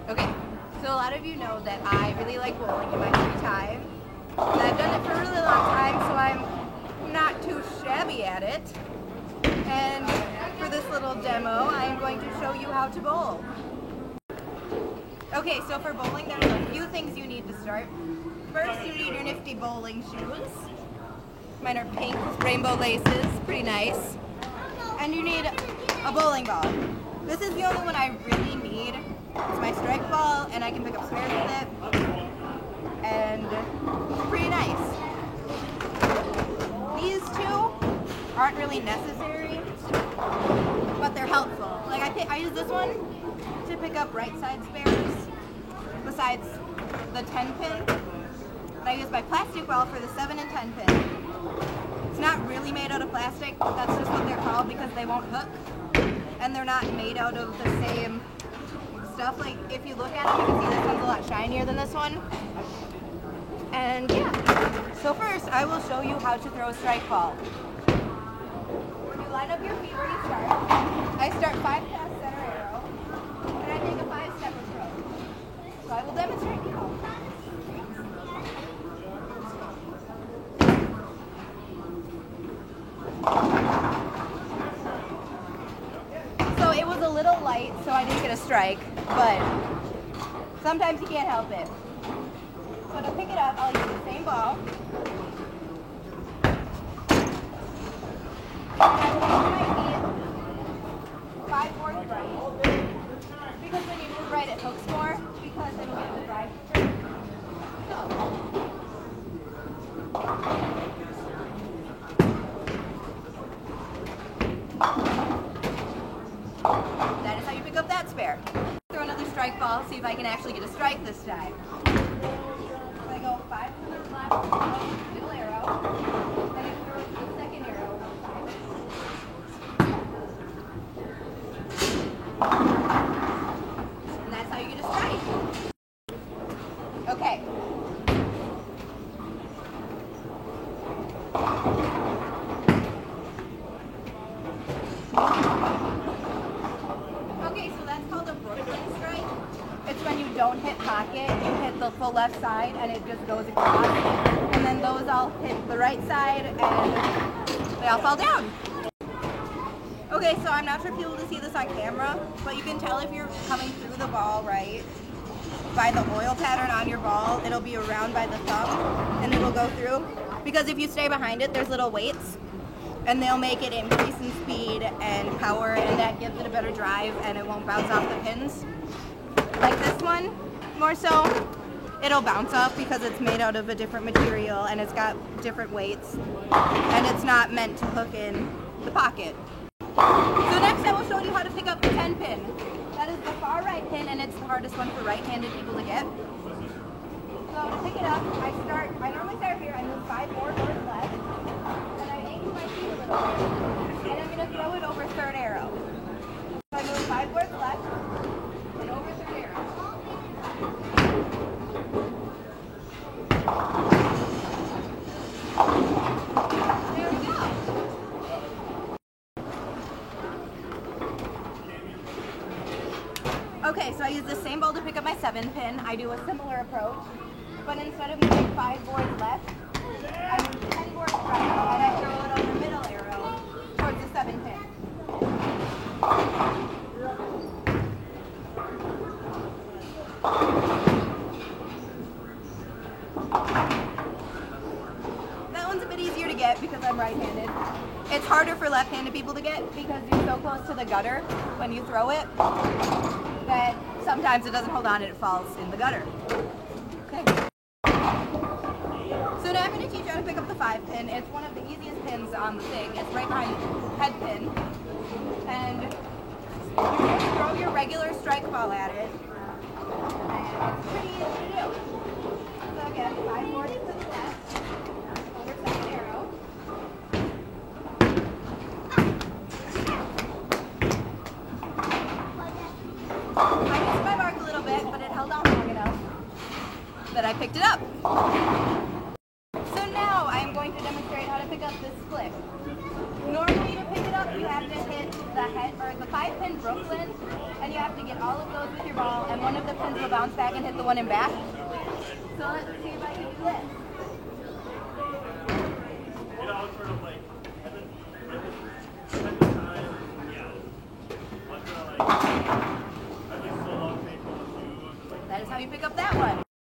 Okay, so a lot of you know that I really like bowling in my free time. And I've done it for a really long time, so I'm not too shabby at it. And for this little demo, I am going to show you how to bowl. Okay, so for bowling, there's a few things you need to start. First, you need your nifty bowling shoes. Mine are pink with rainbow laces, pretty nice. And you need a bowling ball. This is the only one I really need. It's my strike ball, and I can pick up squares with it. And it's pretty nice. These two aren't really necessary, but they're helpful. Like I use this one to pick up right side spares, besides the 10 pin. And I use my plastic ball for the 7 and 10 pin. It's not really made out of plastic, but that's just what they're called because they won't hook. And they're not made out of the same stuff. Like if you look at it, you can see this one's a lot shinier than this one. And yeah, so first I will show you how to throw a strike ball. You line up your feet where you start. I start 5 past center arrow, and I take a 5-step approach. So I will demonstrate now. So it was a little light, so I didn't get a strike, but sometimes you can't help it. So to pick it up, I'll use the same ball. And I will move my feet 5 fourths right. Because when you move right, it hooks more, because it'll get the drive. That is how you pick up that spare. Throw another strike ball, see if I can actually get a strike this time. So I go 5 to the left, middle arrow, then I throw the second arrow. And that's how you get a strike. Okay. Okay, so that's called a Brooklyn strike. It's when you don't hit pocket, you hit the full left side and it just goes across. And then those all hit the right side and they all fall down. Okay, so I'm not sure if you'll be able to see this on camera, but you can tell if you're coming through the ball right by the oil pattern on your ball. It'll be around by the thumb and it'll go through. Because if you stay behind it, there's little weights and they'll make it increase in speed and power, and that gives it a better drive and it won't bounce off the pins. Like this one, more so, it'll bounce off because it's made out of a different material and it's got different weights and it's not meant to hook in the pocket. So next I will show you how to pick up the 10 pin. That is the far right pin and it's the hardest one for right-handed people to get. So to pick it up, I normally start here, I move 5 more towards left, and I angle my feet a little bit, and I'm going to throw it over third arrow. So I move 5 towards left, and over third arrow. There we go. Okay, so I use the same ball to pick up my 7 pin. I do a similar approach, but instead of moving 5 boards left, I move 10 boards right, and I throw it over middle arrow towards the 7 pin. That one's a bit easier to get because I'm right-handed. It's harder for left-handed people to get because you're so close to the gutter when you throw it that sometimes it doesn't hold on and it falls in the gutter. Okay. So now I'm going to teach you how to pick up the 5 pin. It's one of the easiest pins on the thing. It's right behind the head pin. And you're going to throw your regular strike ball at it. And it's pretty easy to do. So again, 5 boards to the left, over second arrow. I missed my mark a little bit, but it held on long enough that I picked it up. So now I am going to demonstrate how to pick up this split. Normally to pick it up, you have to hit the head or the 5 pin Brooklyn, and you have to get all of those with your ball. And one of the pins will bounce back and hit the one in back. So let's see if I can do this. You know, it's sort of like, at the time, yeah, what's like,